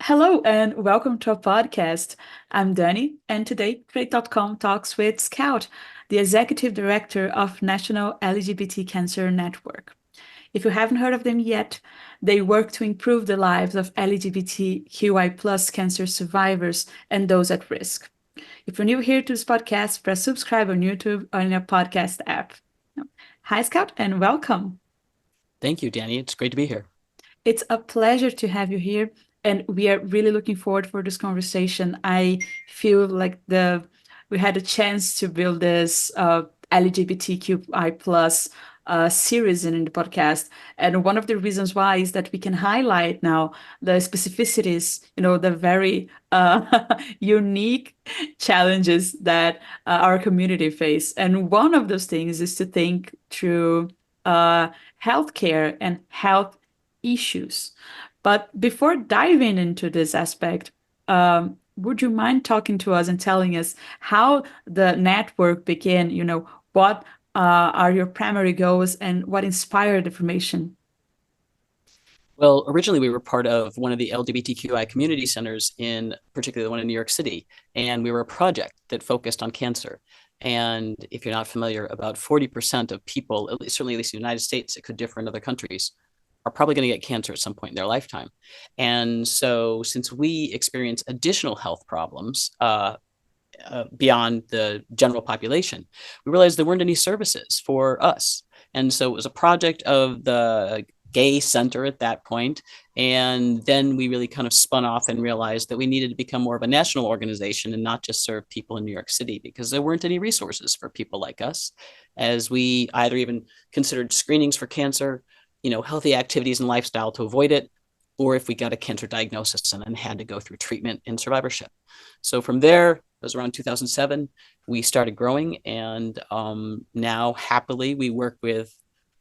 Hello and welcome to our podcast. I'm Dani, and today Crate.com talks with Scout, the Executive Director of National LGBT Cancer Network. If you haven't heard of them yet, they work to improve the lives of LGBTQI plus cancer survivors and those at risk. If you're new here to this podcast, press subscribe on YouTube or in your podcast app. Hi, Scout, and welcome. Thank you, Danny. It's great to be here. It's a pleasure to have you here, and we are really looking forward for this conversation. I feel like the we had a chance to build this LGBTQI plus series in the podcast, and one of the reasons why is that we can highlight now the specificities, the very unique challenges that our community face, and one of those things is to think through healthcare and health issues. But before diving into this aspect, would you mind talking to us and telling us how the network began? What are your primary goals and what inspired the formation? Well, originally we were part of one of the LGBTQI community centers in particularly the one in New York City, and we were a project that focused on cancer. And if you're not familiar, about 40% of people, certainly at least in the United States, it could differ in other countries, are probably going to get cancer at some point in their lifetime. And so since we experience additional health problems, beyond the general population, we realized there weren't any services for us. And so it was a project of the gay center at that point. And then we really kind of spun off and realized that we needed to become more of a national organization and not just serve people in New York City because there weren't any resources for people like us, as we either even considered screenings for cancer, healthy activities and lifestyle to avoid it, or if we got a cancer diagnosis and then had to go through treatment and survivorship. So from there, it was around 2007, we started growing. And now happily, we work with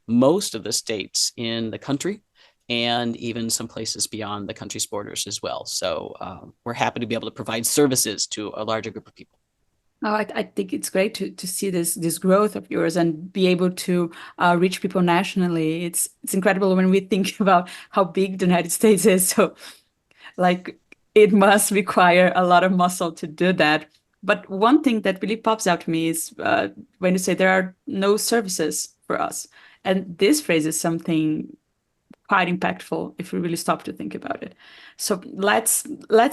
most of the states in the country and even some places beyond the country's borders as well. So we're happy to be able to provide services to a larger group of people. Oh, I think it's great to see this growth of yours and be able to reach people nationally. It's incredible when we think about how big the United States is. So, like, it must require a lot of muscle to do that. But one thing that really pops out to me is when you say there are no services for us, and this phrase is something quite impactful if we really stop to think about it. So let's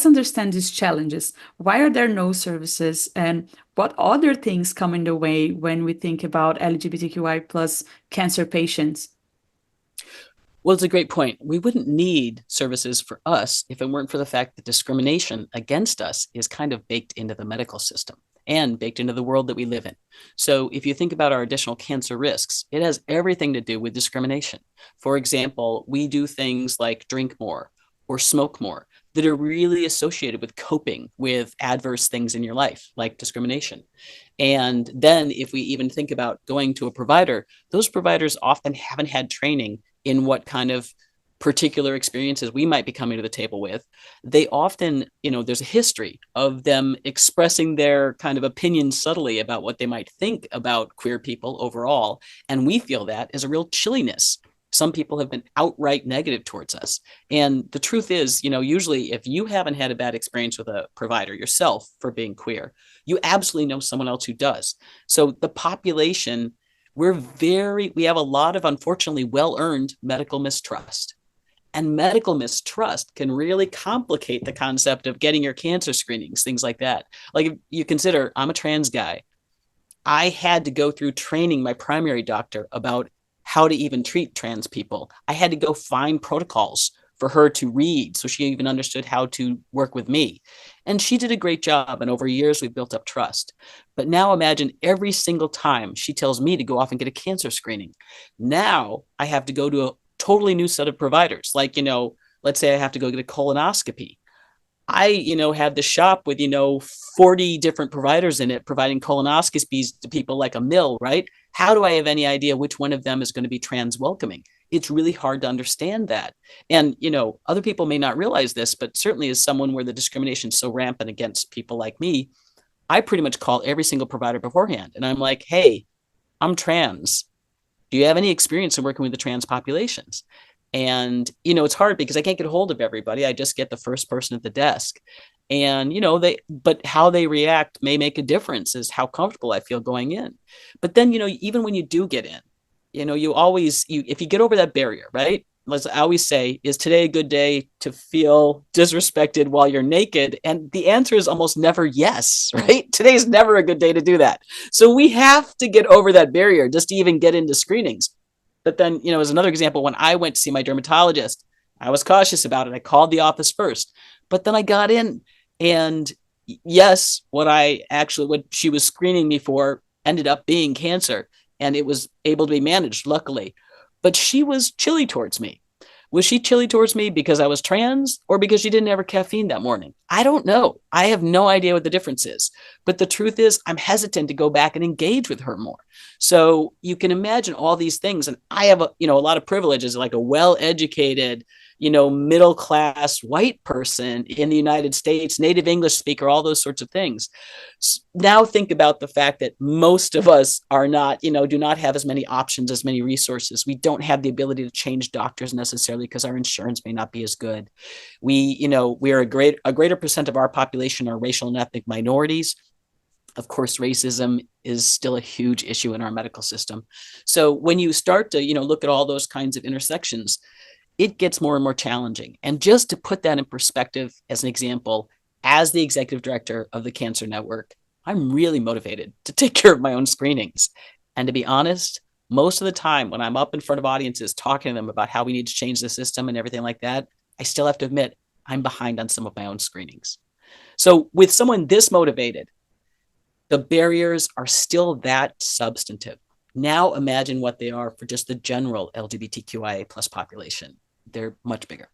understand these challenges. Why are there no services, and what other things come in the way when we think about LGBTQI plus cancer patients? Well, it's a great point. We wouldn't need services for us if it weren't for the fact that discrimination against us is kind of baked into the medical system and baked into the world that we live in. So if you think about our additional cancer risks, it has everything to do with discrimination. For example, we do things like drink more or smoke more that are really associated with coping with adverse things in your life, like discrimination. And then if we even think about going to a provider, those providers often haven't had training in what kind of particular experiences we might be coming to the table with. They often, there's a history of them expressing their kind of opinions subtly about what they might think about queer people overall. And we feel that as a real chilliness. Some people have been outright negative towards us. And the truth is, usually if you haven't had a bad experience with a provider yourself for being queer, you absolutely know someone else who does. So the population, we have a lot of unfortunately well-earned medical mistrust. And medical mistrust can really complicate the concept of getting your cancer screenings, things like that. Like if you consider, I'm a trans guy. I had to go through training my primary doctor about how to even treat trans people. I had to go find protocols for her to read so she even understood how to work with me. And she did a great job. And over years, we built up trust. But now imagine every single time she tells me to go off and get a cancer screening. Now I have to go to a totally new set of providers. Like, let's say I have to go get a colonoscopy. I had the shop with, 40 different providers in it providing colonoscopies to people like a mill, right? How do I have any idea which one of them is going to be trans welcoming? It's really hard to understand that. And, other people may not realize this, but certainly as someone where the discrimination is so rampant against people like me, I pretty much call every single provider beforehand. And I'm like, hey, I'm trans. Do you have any experience in working with the trans populations? And, it's hard because I can't get a hold of everybody. I just get the first person at the desk. And, but how they react may make a difference as how comfortable I feel going in. But then, even when you do get in, if you get over that barrier, right? As I always say, is today a good day to feel disrespected while you're naked? And the answer is almost never yes, right? Today's never a good day to do that. So we have to get over that barrier just to even get into screenings. But then, as another example, when I went to see my dermatologist, I was cautious about it. I called the office first, but then I got in, and yes, what she was screening me for ended up being cancer, and it was able to be managed, luckily. But she was chilly towards me. Was she chilly towards me because I was trans or because she didn't have her caffeine that morning? I don't know. I have no idea what the difference is. But the truth is, I'm hesitant to go back and engage with her more. So you can imagine all these things. And I have a lot of privileges, like a well-educated, middle class white person in the United States, native English speaker, all those sorts of things. Now think about the fact that most of us are not, do not have as many options, as many resources. We don't have the ability to change doctors necessarily because our insurance may not be as good. We are a greater percent of our population are racial and ethnic minorities. Of course, racism is still a huge issue in our medical system. So when you start to, look at all those kinds of intersections, it gets more and more challenging. And just to put that in perspective, as an example, as the executive director of the Cancer Network, I'm really motivated to take care of my own screenings. And to be honest, most of the time when I'm up in front of audiences talking to them about how we need to change the system and everything like that, I still have to admit I'm behind on some of my own screenings. So with someone this motivated, the barriers are still that substantive. Now imagine what they are for just the general LGBTQIA plus population. They're much bigger.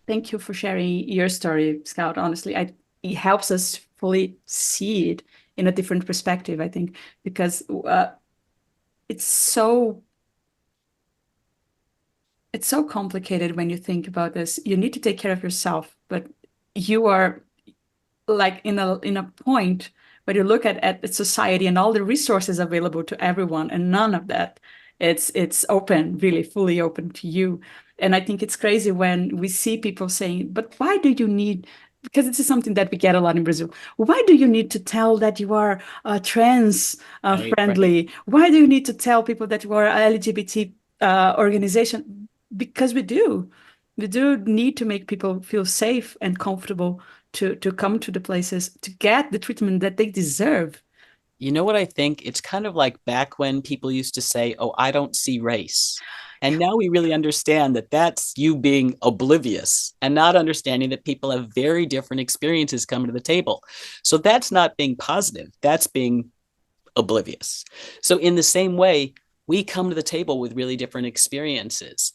Thank you for sharing your story, Scout. Honestly, it helps us fully see it in a different perspective, I think, because it's so complicated when you think about this. You need to take care of yourself, but you are like in a point where you look at society and all the resources available to everyone, and none of that it's open, really fully open to you. And I think it's crazy when we see people saying, but why do you need, because this is something that we get a lot in Brazil, why do you need to tell that you are trans Right. friendly? Why do you need to tell people that you are a LGBT organization? Because we do need to make people feel safe and comfortable to come to the places to get the treatment that they deserve. You know what I think? It's kind of like back when people used to say, "Oh, I don't see race." And now we really understand that that's you being oblivious and not understanding that people have very different experiences coming to the table. So that's not being positive, that's being oblivious. So, in the same way, we come to the table with really different experiences.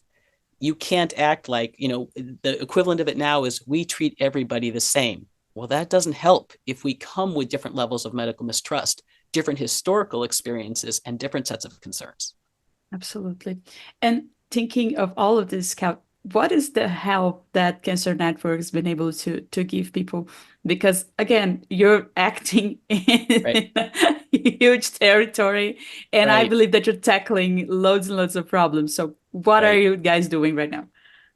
You can't act like, the equivalent of it now is we treat everybody the same. Well, that doesn't help if we come with different levels of medical mistrust, different historical experiences, and different sets of concerns. Absolutely. And thinking of all of this, Scout, what is the help that Cancer Network has been able to give people? Because again, you're acting Right. in a huge territory, and I Right. believe that you're tackling loads and loads of problems. So what are Right. you guys doing right now?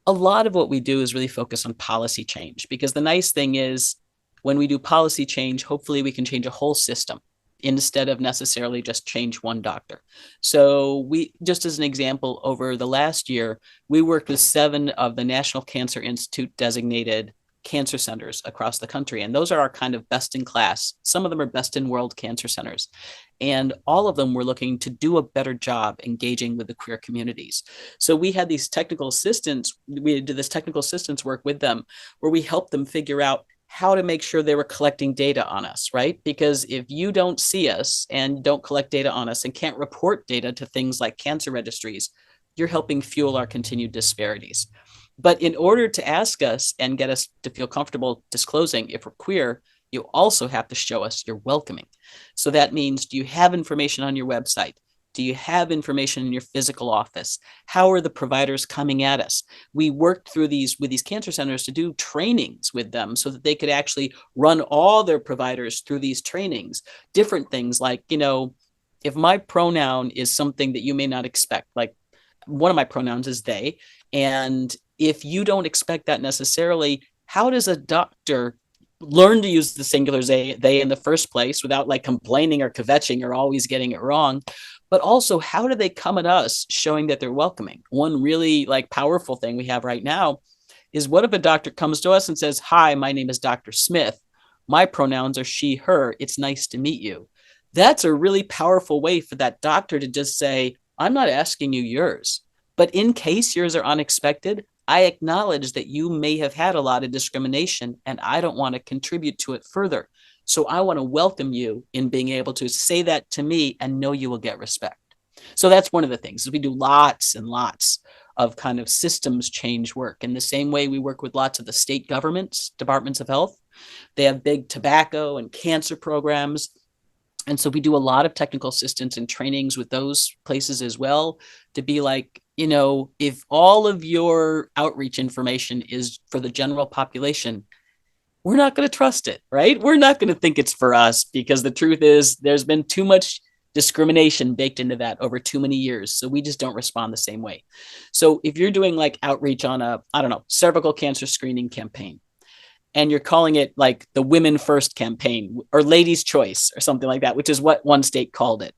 A lot of what we do is really focus on policy change because the nice thing is when we do policy change, hopefully we can change a whole system instead of necessarily just change one doctor. So we, just as an example, over the last year, we worked with 7 of the National Cancer Institute designated cancer centers across the country. And those are our kind of best in class. Some of them are best in world cancer centers. And all of them were looking to do a better job engaging with the queer communities. So we had these technical assistants, we did this technical assistance work with them where we helped them figure out how to make sure they were collecting data on us, right? Because if you don't see us and don't collect data on us and can't report data to things like cancer registries, you're helping fuel our continued disparities. But in order to ask us and get us to feel comfortable disclosing if we're queer, you also have to show us you're welcoming. So that means, do you have information on your website? Do you have information in your physical office? How are the providers coming at us? We worked through these with these cancer centers to do trainings with them so that they could actually run all their providers through these trainings. Different things like, if my pronoun is something that you may not expect, like one of my pronouns is they. And if you don't expect that necessarily, how does a doctor learn to use the singular they in the first place without like complaining or kvetching or always getting it wrong? But also, how do they come at us showing that they're welcoming? One really like powerful thing we have right now is, what if a doctor comes to us and says, "Hi, my name is Dr. Smith. My pronouns are she, her. It's nice to meet you." That's a really powerful way for that doctor to just say, "I'm not asking you yours, but in case yours are unexpected, I acknowledge that you may have had a lot of discrimination and I don't want to contribute to it further. So I want to welcome you in being able to say that to me and know you will get respect." So that's one of the things. We do lots and lots of kind of systems change work. In the same way we work with lots of the state governments, departments of health. They have big tobacco and cancer programs. And so we do a lot of technical assistance and trainings with those places as well, to be like, if all of your outreach information is for the general population, we're not going to trust it, right? We're not going to think it's for us, because the truth is there's been too much discrimination baked into that over too many years. So we just don't respond the same way. So if you're doing like outreach on a, I don't know, cervical cancer screening campaign, and you're calling it like the Women First campaign or Ladies' Choice or something like that, which is what one state called it.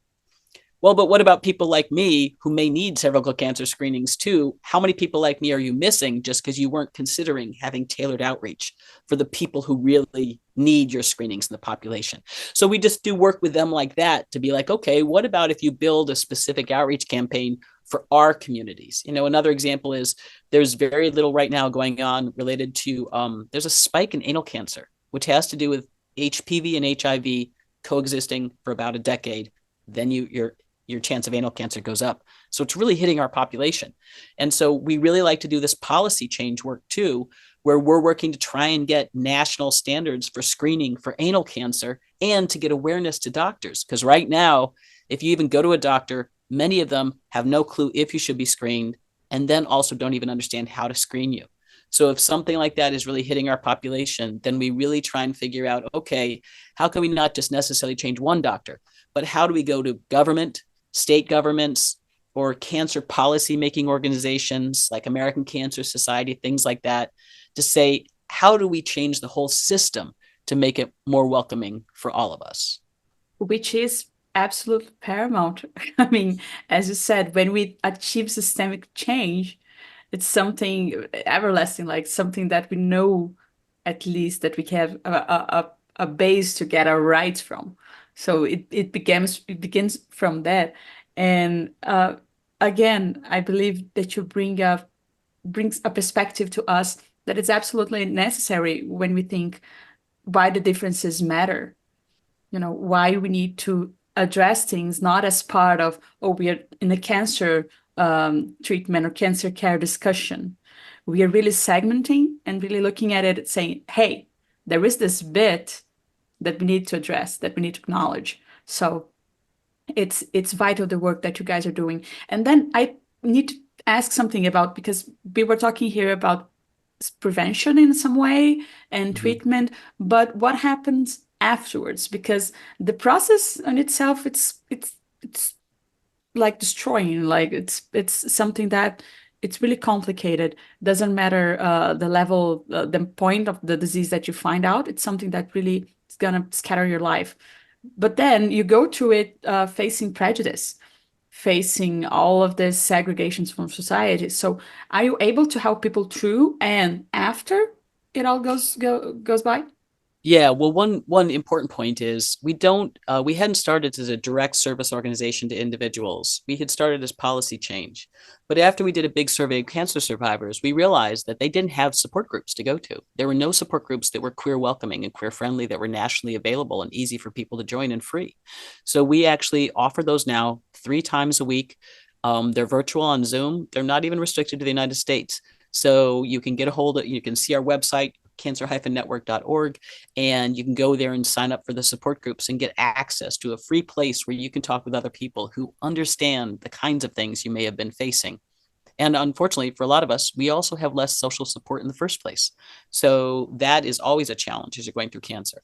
Well, but what about people like me who may need cervical cancer screenings too? How many people like me are you missing just because you weren't considering having tailored outreach for the people who really need your screenings in the population? So we just do work with them like that to be like, okay, what about if you build a specific outreach campaign for our communities? Another example is, there's very little right now going on related to, there's a spike in anal cancer, which has to do with HPV and HIV coexisting for about a decade. Then your chance of anal cancer goes up. So it's really hitting our population. And so we really like to do this policy change work too, where we're working to try and get national standards for screening for anal cancer and to get awareness to doctors. Because right now, if you even go to a doctor, many of them have no clue if you should be screened, and then also don't even understand how to screen you. So if something like that is really hitting our population, then we really try and figure out, okay, how can we not just necessarily change one doctor, but how do we go to government, state governments, or cancer policy making organizations like American Cancer Society, things like that, to say, how do we change the whole system to make it more welcoming for all of us? Which is absolutely paramount. I mean, as you said, when we achieve systemic change, it's something everlasting, like something that we know, at least that we have a base to get our rights from. So it begins from that. And again, I believe that you brings a perspective to us that is absolutely necessary when we think why the differences matter. Why we need to address things not as part of, oh, we are in a cancer treatment or cancer care discussion. We are really segmenting and really looking at it saying, hey, there is this bit that we need to address, that we need to acknowledge. So it's vital, the work that you guys are doing. And then I need to ask something about, because we were talking here about prevention in some way and treatment, but what happens afterwards? Because the process in itself, it's like destroying, like it's something that it's really complicated. Doesn't matter the level, the point of the disease that you find out, it's something that really is gonna scatter your life. But then you go to it facing prejudice, facing all of these segregations from society. So are you able to help people through and after it all goes by? Yeah, well, one important point is, we hadn't started as a direct service organization to individuals. We had started as policy change. But after we did a big survey of cancer survivors, we realized that they didn't have support groups to go to. There were no support groups that were queer welcoming and queer friendly, that were nationally available and easy for people to join and free. So we actually offer those now 3 times a week. They're virtual on Zoom. They're not even restricted to the United States. So you can you can see our website, cancer-network.org, and you can go there and sign up for the support groups and get access to a free place where you can talk with other people who understand the kinds of things you may have been facing. And unfortunately, for a lot of us, we also have less social support in the first place. So that is always a challenge as you're going through cancer.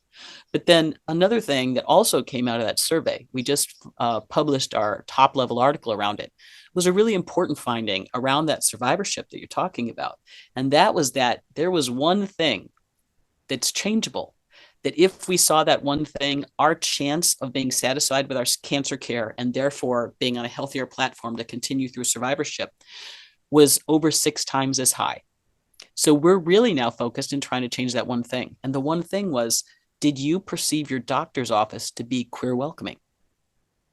But then another thing that also came out of that survey, we just published our top level article around it, was a really important finding around that survivorship that you're talking about. And that was that there was one thing that's changeable. That if we saw that one thing, our chance of being satisfied with our cancer care and therefore being on a healthier platform to continue through survivorship was over 6 times as high. So we're really now focused in trying to change that one thing. And the one thing was, did you perceive your doctor's office to be queer welcoming?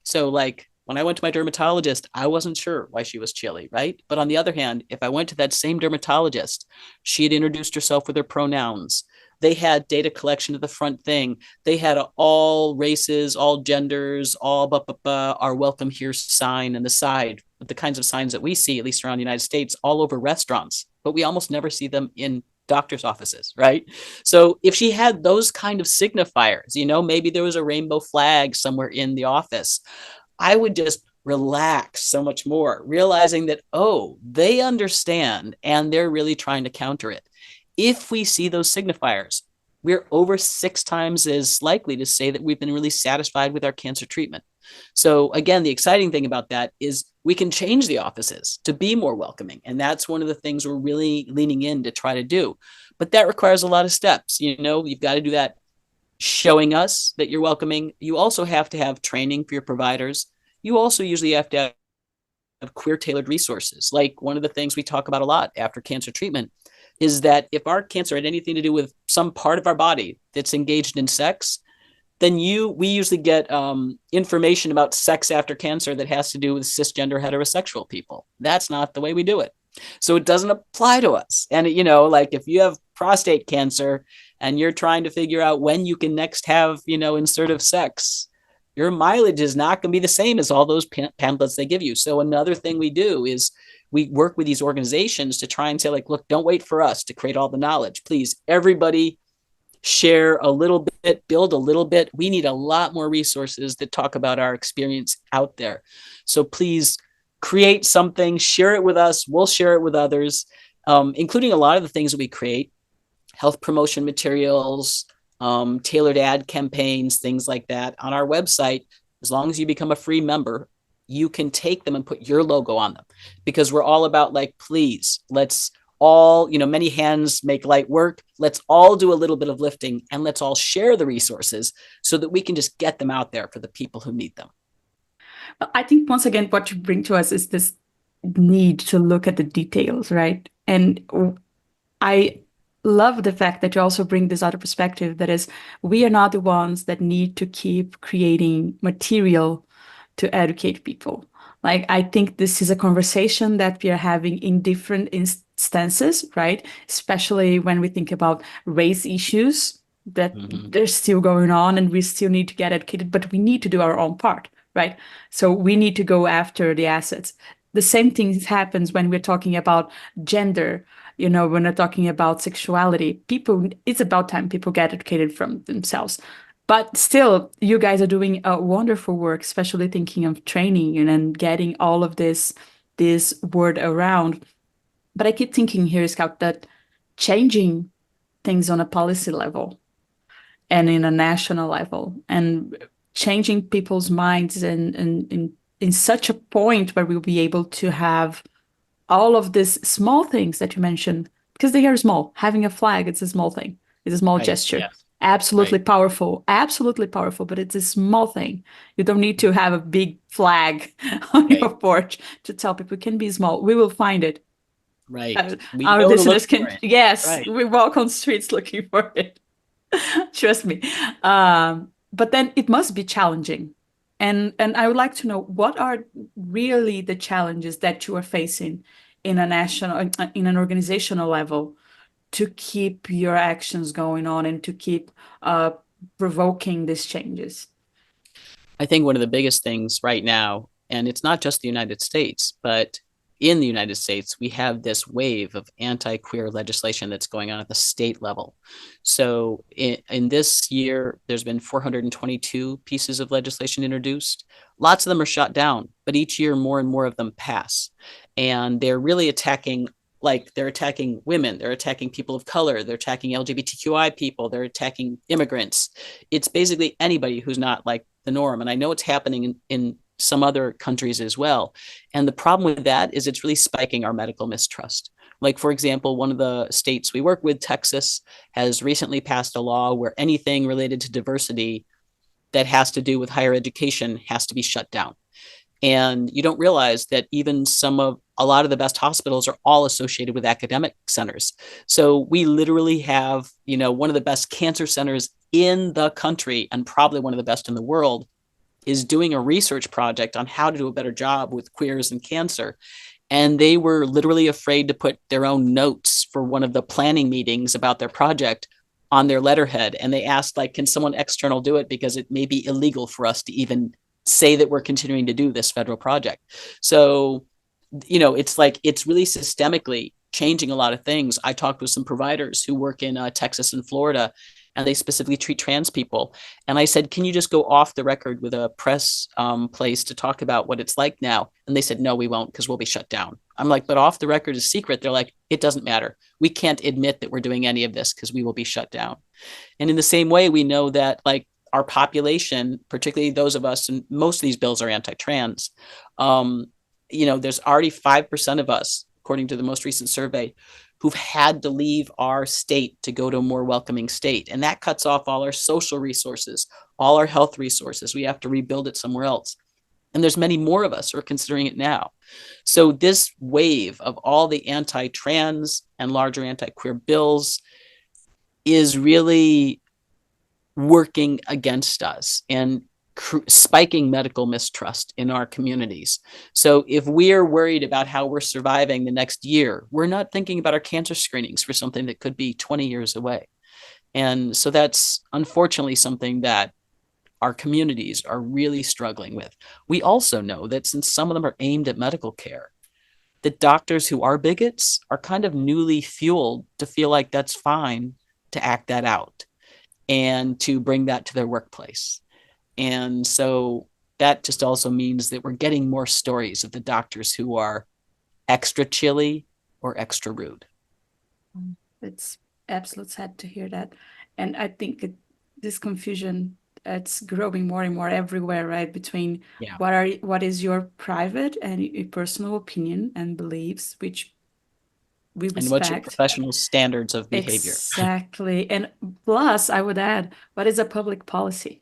So, like, when I went to my dermatologist, I wasn't sure why she was chilly, right? But on the other hand, if I went to that same dermatologist, she had introduced herself with her pronouns. They had data collection at the front thing. They had all races, all genders, all are welcome here sign and the side, the kinds of signs that we see, at least around the United States, all over restaurants, but we almost never see them in doctor's offices, right? So if she had those kind of signifiers, maybe there was a rainbow flag somewhere in the office, I would just relax so much more, realizing that, oh, they understand and they're really trying to counter it. If we see those signifiers, we're over 6 times as likely to say that we've been really satisfied with our cancer treatment. So again, the exciting thing about that is we can change the offices to be more welcoming. And that's one of the things we're really leaning in to try to do. But that requires a lot of steps. You've got to do that showing us that you're welcoming. You also have to have training for your providers. You also usually have to have queer tailored resources. Like one of the things we talk about a lot after cancer treatment is that if our cancer had anything to do with some part of our body that's engaged in sex, then we usually get information about sex after cancer that has to do with cisgender heterosexual people. That's not the way we do it. So it doesn't apply to us. And, like if you have prostate cancer and you're trying to figure out when you can next have, insertive sex, your mileage is not going to be the same as all those pamphlets they give you. So another thing we do is we work with these organizations to try and say, like, look, don't wait for us to create all the knowledge. Please, everybody share a little bit, build a little bit. We need a lot more resources that talk about our experience out there. So please create something, share it with us. We'll share it with others, including a lot of the things that we create, health promotion materials, tailored ad campaigns, things like that on our website. As long as you become a free member, you can take them and put your logo on them, because we're all about, like, please, let's all, many hands make light work. Let's all do a little bit of lifting and let's all share the resources so that we can just get them out there for the people who need them. I think once again, what you bring to us is this need to look at the details, right? And I love the fact that you also bring this other perspective, that is, we are not the ones that need to keep creating material to educate people. Like, I think this is a conversation that we are having in different instances, right? Especially when we think about race issues that they're still going on and we still need to get educated, but we need to do our own part, right? So we need to go after the assets. The same thing happens when we're talking about gender. When we're talking about sexuality, it's about time people get educated from themselves. But still, you guys are doing a wonderful work, especially thinking of training and getting all of this word around. But I keep thinking here, Scout, that changing things on a policy level and in a national level and changing people's minds and in such a point where we'll be able to have all of these small things that you mentioned, because they are small. Having a flag, it's a small thing. It's a small gesture. Yes. Absolutely Right. absolutely powerful, but it's a small thing. You don't need to have a big flag on Right. your porch to tell people it can be small. We will find it. Right. We Our know to look listeners for can, it. yes, Right. we walk on streets looking for it. Trust me. But then it must be challenging. And I would like to know, what are really the challenges that you are facing in a national, in an organizational level, to keep your actions going on and to keep uh, provoking these changes? I think one of the biggest things right now, and it's not just the United States, but in the United States, we have this wave of anti-queer legislation that's going on at the state level. So in this year, there's been 422 pieces of legislation introduced. Lots of them are shot down, but each year more and more of them pass. And they're really attacking, like, they're attacking women, they're attacking people of color, they're attacking LGBTQI people, they're attacking immigrants. It's basically anybody who's not like the norm. And I know it's happening in some other countries as well. And the problem with that is it's really spiking our medical mistrust. Like, for example, one of the states we work with, Texas, has recently passed a law where anything related to diversity that has to do with higher education has to be shut down. And you don't realize that even a lot of the best hospitals are all associated with academic centers. So we literally have, one of the best cancer centers in the country, and probably one of the best in the world, is doing a research project on how to do a better job with queers and cancer. And they were literally afraid to put their own notes for one of the planning meetings about their project on their letterhead. And they asked, like, can someone external do it? Because it may be illegal for us to even say that we're continuing to do this federal project. So, it's like, it's really systemically changing a lot of things. I talked with some providers who work in Texas and Florida, and they specifically treat trans people. And I said, can you just go off the record with a press place to talk about what it's like now? And they said, no, we won't, because we'll be shut down. I'm like, but off the record is secret. They're like, it doesn't matter. We can't admit that we're doing any of this because we will be shut down. And in the same way, we know that, like, our population, particularly those of us, and most of these bills are anti-trans, there's already 5% of us, according to the most recent survey, who've had to leave our state to go to a more welcoming state. And that cuts off all our social resources, all our health resources. We have to rebuild it somewhere else. And there's many more of us who are considering it now. So this wave of all the anti-trans and larger anti-queer bills is really working against us and spiking medical mistrust in our communities. So if we're worried about how we're surviving the next year, we're not thinking about our cancer screenings for something that could be 20 years away. And so that's unfortunately something that our communities are really struggling with. We also know that since some of them are aimed at medical care, the doctors who are bigots are kind of newly fueled to feel like that's fine to act that out and to bring that to their workplace. And so that just also means that we're getting more stories of the doctors who are extra chilly or extra rude. It's absolute sad to hear that. And I think this confusion, it's growing more and more everywhere, right? Between Yeah. what is your private and your personal opinion and beliefs, which we And what's your respect. professional standards of behavior? Exactly. And plus, I would add, what is a public policy?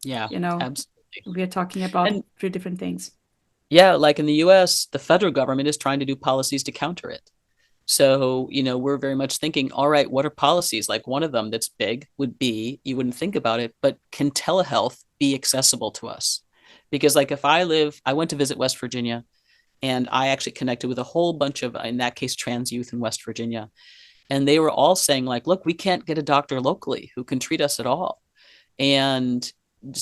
Yeah, You know, absolutely. we are talking about And three different things. yeah, like in the US, the federal government is trying to do policies to counter it. So, we're very much thinking, all right, what are policies? Like, one of them that's big would be, you wouldn't think about it, but can telehealth be accessible to us? Because, like, I went to visit West Virginia, and I actually connected with a whole bunch of, in that case, trans youth in West Virginia. And they were all saying, like, look, we can't get a doctor locally who can treat us at all. And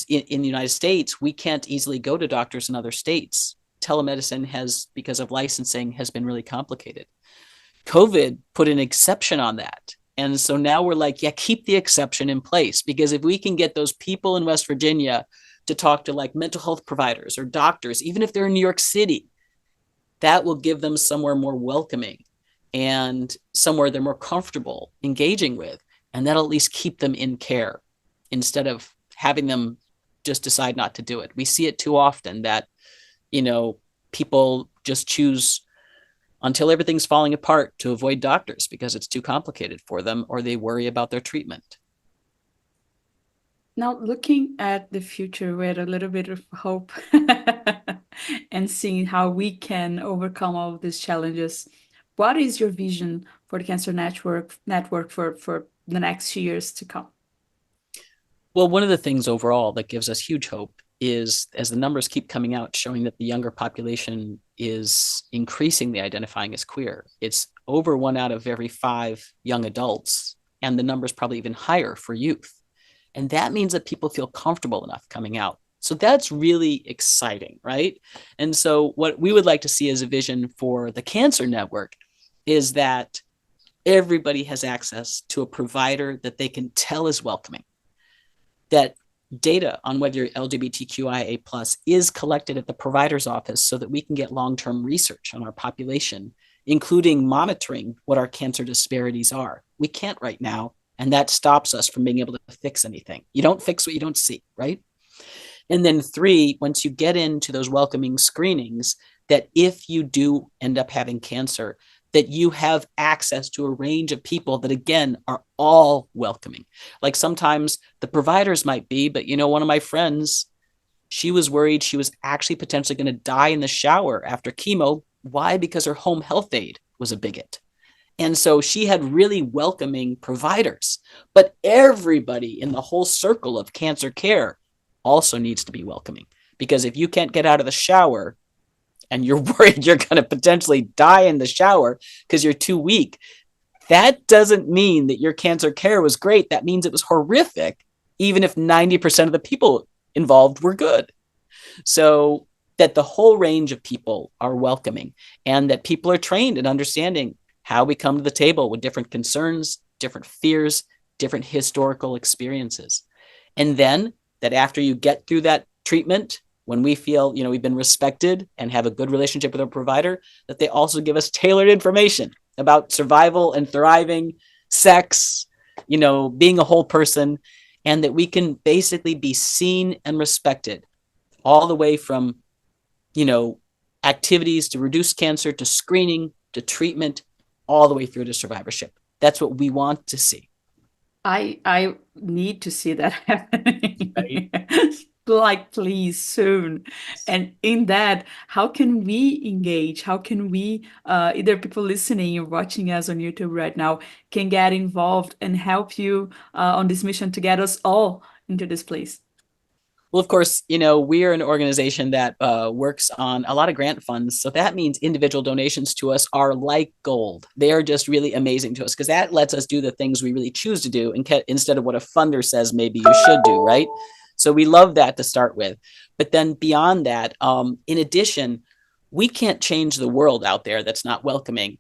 in the United States, we can't easily go to doctors in other states. Telemedicine has, because of licensing, has been really complicated. COVID put an exception on that. And so now we're like, yeah, keep the exception in place, because if we can get those people in West Virginia to talk to, like, mental health providers or doctors, even if they're in New York City, that will give them somewhere more welcoming and somewhere they're more comfortable engaging with. And that'll at least keep them in care instead of having them just decide not to do it. We see it too often that, people just choose until everything's falling apart to avoid doctors because it's too complicated for them, or they worry about their treatment. Now, looking at the future with a little bit of hope and seeing how we can overcome all of these challenges, what is your vision for the Cancer Network for the next few years to come? Well, one of the things overall that gives us huge hope is, as the numbers keep coming out showing that the younger population is increasingly identifying as queer. It's over 1 out of every 5 young adults, and the number's probably even higher for youth. And that means that people feel comfortable enough coming out. So that's really exciting, right? And so what we would like to see as a vision for the Cancer Network is that everybody has access to a provider that they can tell is welcoming, that data on whether you're LGBTQIA plus is collected at the provider's office so that we can get long-term research on our population, including monitoring what our cancer disparities are. We can't right now, and that stops us from being able to fix anything. You don't fix what you don't see, right? And then three, once you get into those welcoming screenings, that if you do end up having cancer, that you have access to a range of people that, again, are all welcoming. Like sometimes the providers might be, but one of my friends, she was worried she was actually potentially going to die in the shower after chemo. Why? Because her home health aide was a bigot. And so she had really welcoming providers. But everybody in the whole circle of cancer care also needs to be welcoming. Because if you can't get out of the shower and you're worried you're going to potentially die in the shower because you're too weak, that doesn't mean that your cancer care was great. That means it was horrific, even if 90% of the people involved were good. So that the whole range of people are welcoming, and that people are trained in understanding how we come to the table with different concerns, different fears, different historical experiences. And then that after you get through that treatment, when we feel, we've been respected and have a good relationship with our provider, that they also give us tailored information about survival and thriving, sex, being a whole person, and that we can basically be seen and respected all the way from, activities to reduce cancer, to screening, to treatment, all the way through to survivorship. That's what we want to see. I need to see that Right? happening. Like, please, soon. And in that, how can we engage? How can we, either people listening or watching us on YouTube right now, can get involved and help you on this mission to get us all into this place? Well, of course, we are an organization that works on a lot of grant funds. So that means individual donations to us are like gold. They are just really amazing to us because that lets us do the things we really choose to do instead of what a funder says maybe you should do, right? So we love that to start with. But then beyond that, in addition, we can't change the world out there that's not welcoming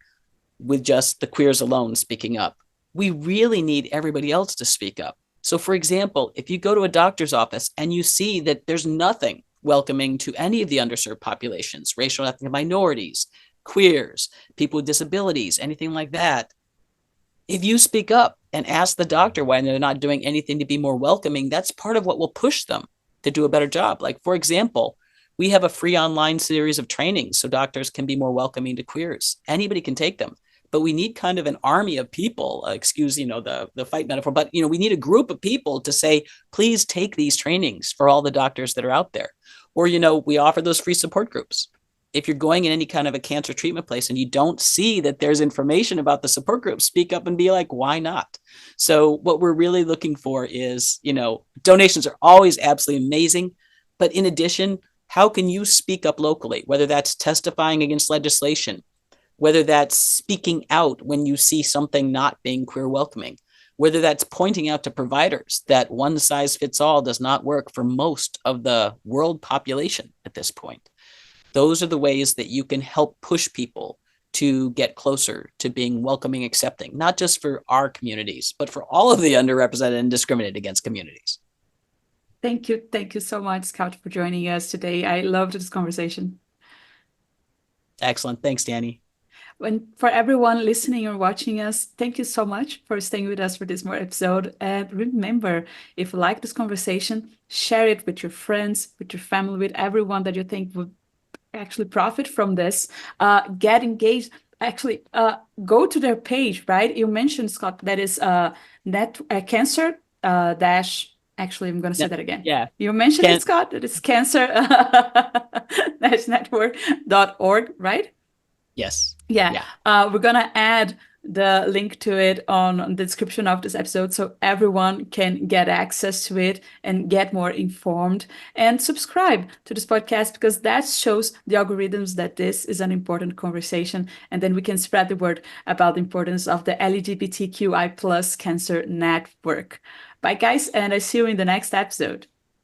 with just the queers alone speaking up. We really need everybody else to speak up. So, for example, if you go to a doctor's office and you see that there's nothing welcoming to any of the underserved populations, racial and ethnic minorities, queers, people with disabilities, anything like that, if you speak up and ask the doctor why they're not doing anything to be more welcoming, that's part of what will push them to do a better job. Like, for example, we have a free online series of trainings so doctors can be more welcoming to queers. Anybody can take them. But we need kind of an army of people, excuse, the fight metaphor, but, we need a group of people to say, please take these trainings for all the doctors that are out there. Or, we offer those free support groups. If you're going in any kind of a cancer treatment place and you don't see that there's information about the support group, speak up and be like, why not? So what we're really looking for is, donations are always absolutely amazing. But in addition, how can you speak up locally, whether that's testifying against legislation, whether that's speaking out when you see something not being queer welcoming, whether that's pointing out to providers that one size fits all does not work for most of the world population at this point. Those are the ways that you can help push people to get closer to being welcoming, accepting, not just for our communities, but for all of the underrepresented and discriminated against communities. Thank you. Thank you so much, Scout, for joining us today. I loved this conversation. Excellent. Thanks, Danny. And for everyone listening or watching us, thank you so much for staying with us for this more episode. And remember, if you like this conversation, share it with your friends, with your family, with everyone that you think would actually profit from this. Get engaged. Actually, go to their page, right? You mentioned, Scott, that is net cancer dash. Actually, I'm going to say that again. Yeah. You mentioned it, Scott. That is cancer network.org, right? Yes. Yeah. We're going to add the link to it on the description of this episode so everyone can get access to it and get more informed, and subscribe to this podcast because that shows the algorithms that this is an important conversation, and then we can spread the word about the importance of the LGBTQI plus cancer network. Bye guys, and I see you in the next episode.